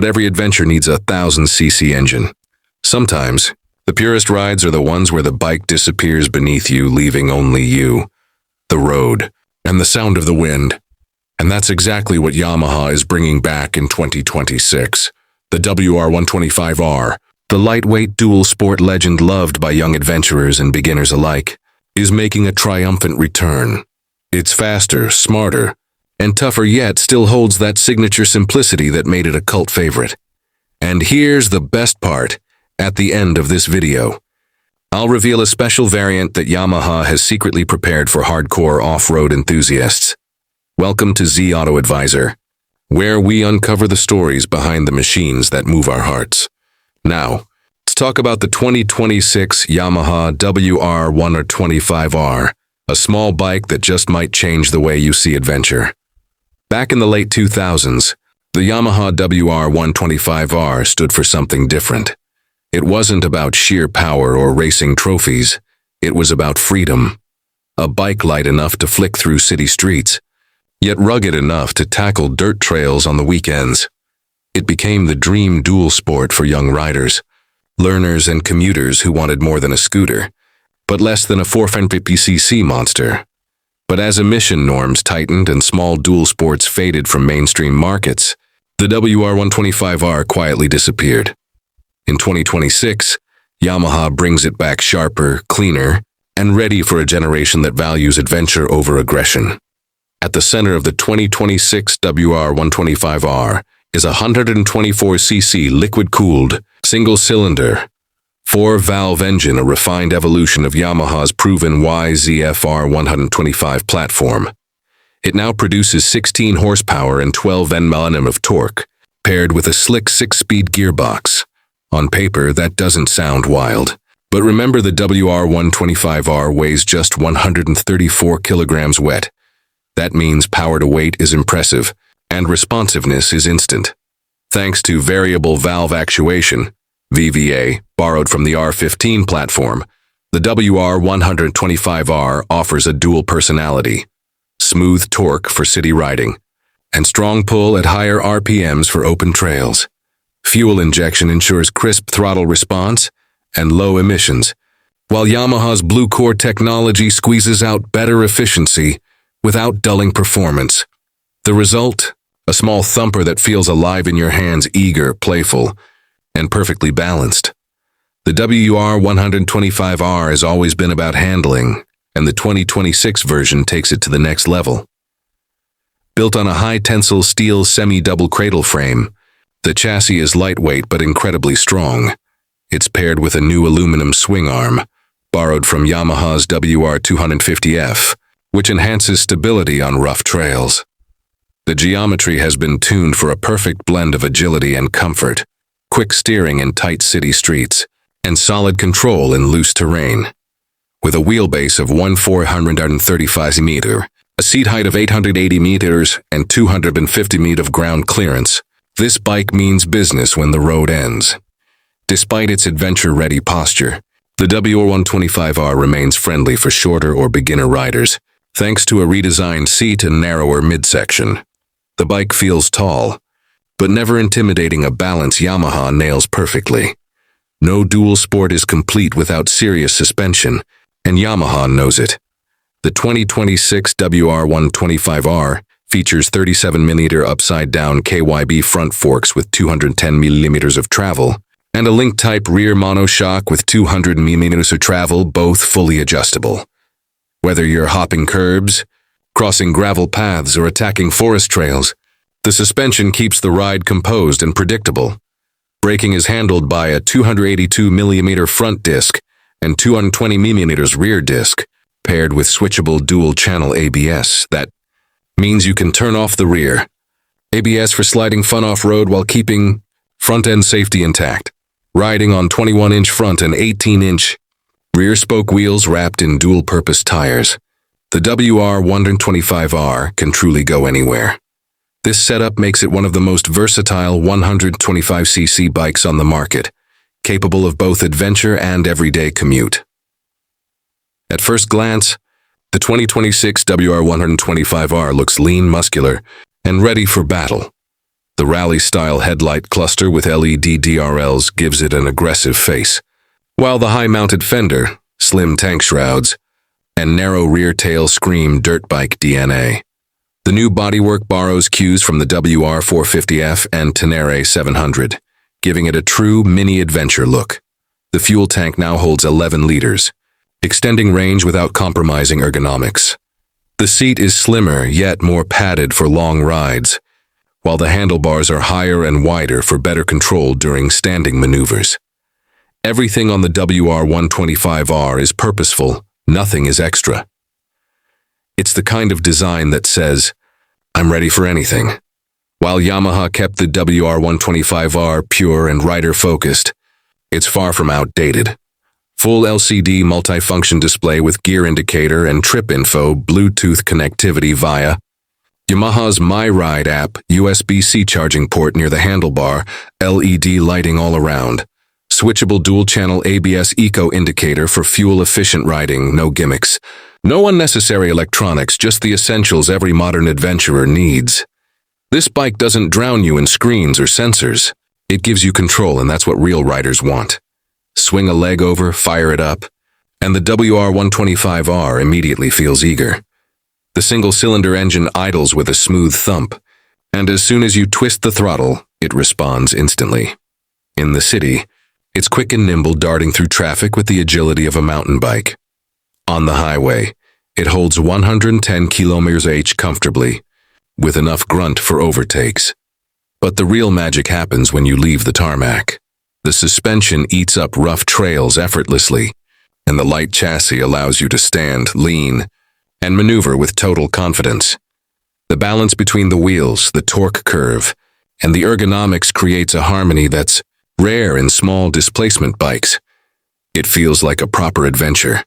Not every adventure needs a 1000cc engine. Sometimes, the purest rides are the ones where the bike disappears beneath you, leaving only you, the road, and the sound of the wind. And that's exactly what Yamaha is bringing back in 2026. The WR125R, the lightweight dual-sport legend loved by young adventurers and beginners alike, is making a triumphant return. It's faster, smarter, and tougher, yet still holds that signature simplicity that made it a cult favorite. And here's the best part. At the end of this video, I'll reveal a special variant that Yamaha has secretly prepared for hardcore off-road enthusiasts. Welcome to Z Auto Advisor, where we uncover the stories behind the machines that move our hearts. Now, let's talk about the 2026 Yamaha WR125R, a small bike that just might change the way you see adventure. Back in the late 2000s, the Yamaha WR125R stood for something different. It wasn't about sheer power or racing trophies. It was about freedom. A bike light enough to flick through city streets, yet rugged enough to tackle dirt trails on the weekends. It became the dream dual sport for young riders, learners and commuters who wanted more than a scooter, but less than a 450cc monster. But as emission norms tightened and small dual sports faded from mainstream markets, the WR125R quietly disappeared. In 2026, Yamaha brings it back sharper, cleaner, and ready for a generation that values adventure over aggression. At the center of the 2026 WR125R is a 124cc liquid-cooled, single-cylinder, 4-valve engine, a refined evolution of Yamaha's proven YZF-R125 platform. It now produces 16 horsepower and 12 Nm of torque, paired with a slick 6-speed gearbox. On paper, that doesn't sound wild. But remember, the WR125R weighs just 134 kilograms wet. That means power to weight is impressive, and responsiveness is instant. Thanks to variable valve actuation, VVA, borrowed from the R15 platform, the WR125R offers a dual personality: smooth torque for city riding, and strong pull at higher RPMs for open trails. Fuel injection ensures crisp throttle response and low emissions, while Yamaha's Blue Core technology squeezes out better efficiency without dulling performance. The result? A small thumper that feels alive in your hands, eager, playful, and perfectly balanced. The WR125R has always been about handling, and the 2026 version takes it to the next level. Built on a high-tensile steel semi-double cradle frame, the chassis is lightweight but incredibly strong. It's paired with a new aluminum swing arm, borrowed from Yamaha's WR250F, which enhances stability on rough trails. The geometry has been tuned for a perfect blend of agility and comfort, quick steering in tight city streets, and solid control in loose terrain. With a wheelbase of 1,435 meters, a seat height of 880 meters, and 250 meters of ground clearance, this bike means business when the road ends. Despite its adventure-ready posture, the WR125R remains friendly for shorter or beginner riders, thanks to a redesigned seat and narrower midsection. The bike feels tall, but never intimidating, a balance Yamaha nails perfectly. No dual sport is complete without serious suspension, and Yamaha knows it. The 2026 WR125R features 37mm upside-down KYB front forks with 210mm of travel, and a link-type rear monoshock with 200mm of travel, both fully adjustable. Whether you're hopping curbs, crossing gravel paths, or attacking forest trails, the suspension keeps the ride composed and predictable. Braking is handled by a 282mm front disc and 220mm rear disc, paired with switchable dual-channel ABS. That means you can turn off the rear ABS for sliding fun off-road while keeping front-end safety intact. Riding on 21-inch front and 18-inch rear spoke wheels wrapped in dual-purpose tires, the WR125R can truly go anywhere. This setup makes it one of the most versatile 125cc bikes on the market, capable of both adventure and everyday commute. At first glance, the 2026 WR125R looks lean, muscular, and ready for battle. The rally-style headlight cluster with LED DRLs gives it an aggressive face, while the high-mounted fender, slim tank shrouds, and narrow rear tail scream dirt bike DNA. The new bodywork borrows cues from the WR450F and Tenere 700, giving it a true mini-adventure look. The fuel tank now holds 11 liters, extending range without compromising ergonomics. The seat is slimmer yet more padded for long rides, while the handlebars are higher and wider for better control during standing maneuvers. Everything on the WR125R is purposeful, nothing is extra. It's the kind of design that says, "I'm ready for anything." While Yamaha kept the WR125R pure and rider-focused, it's far from outdated. Full LCD multifunction display with gear indicator and trip info, Bluetooth connectivity via Yamaha's My Ride app, USB-C charging port near the handlebar, LED lighting all around, switchable dual-channel ABS eco indicator for fuel-efficient riding, no gimmicks. No unnecessary electronics, just the essentials every modern adventurer needs. This bike doesn't drown you in screens or sensors. It gives you control, and that's what real riders want. Swing a leg over, fire it up, and the WR125R immediately feels eager. The single-cylinder engine idles with a smooth thump, and as soon as you twist the throttle, it responds instantly. In the city, it's quick and nimble, darting through traffic with the agility of a mountain bike. On the highway, it holds 110 km/h comfortably, with enough grunt for overtakes. But the real magic happens when you leave the tarmac. The suspension eats up rough trails effortlessly, and the light chassis allows you to stand, lean, and maneuver with total confidence. The balance between the wheels, the torque curve, and the ergonomics creates a harmony that's rare in small-displacement bikes. It feels like a proper adventure.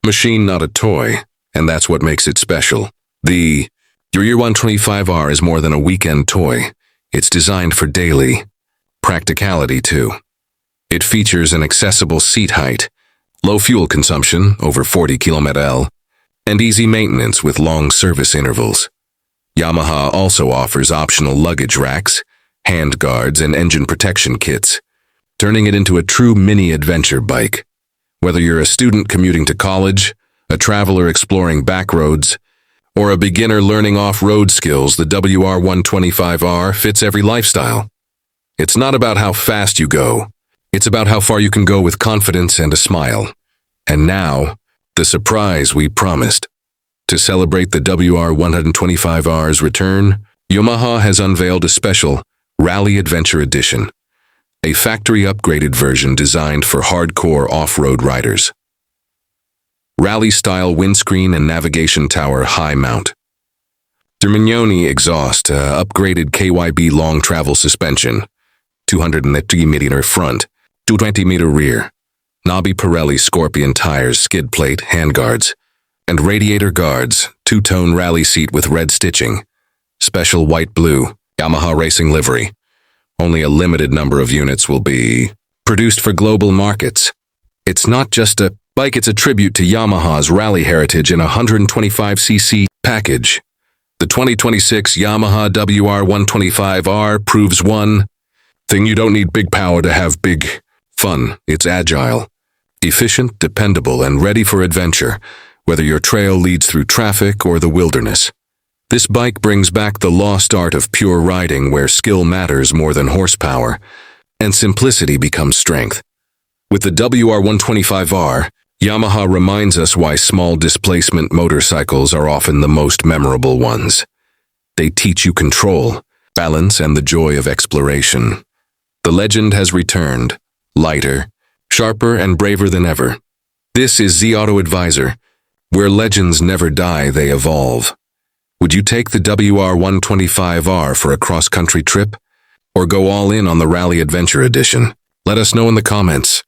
Machine, not a toy, and that's what makes it special. The WR125R is more than a weekend toy. It's designed for daily practicality, too. It features an accessible seat height, low fuel consumption, over 40 km/h, and easy maintenance with long service intervals. Yamaha also offers optional luggage racks, hand guards, and engine protection kits, turning it into a true mini-adventure bike. Whether you're a student commuting to college, a traveler exploring backroads, or a beginner learning off-road skills, the WR125R fits every lifestyle. It's not about how fast you go. It's about how far you can go with confidence and a smile. And now, the surprise we promised. To celebrate the WR125R's return, Yamaha has unveiled a special Rally Adventure Edition, a factory-upgraded version designed for hardcore off-road riders. Rally-style windscreen and navigation tower high mount. Termignoni exhaust, upgraded KYB long travel suspension, 203mm front, 220mm rear, Nobby Pirelli Scorpion tires, skid plate, handguards, and radiator guards, two-tone rally seat with red stitching, special white-blue, Yamaha racing livery. Only a limited number of units will be produced for global markets. It's not just a bike, it's a tribute to Yamaha's rally heritage in a 125cc package. The 2026 Yamaha WR125R proves one thing: you don't need big power to have big fun. It's agile, efficient, dependable, and ready for adventure, whether your trail leads through traffic or the wilderness. This bike brings back the lost art of pure riding, where skill matters more than horsepower, and simplicity becomes strength. With the WR125R, Yamaha reminds us why small-displacement motorcycles are often the most memorable ones. They teach you control, balance, and the joy of exploration. The legend has returned, lighter, sharper, and braver than ever. This is Z Auto Advisor, where legends never die, they evolve. Would you take the WR125R for a cross-country trip, or go all in on the Rally Adventure Edition? Let us know in the comments.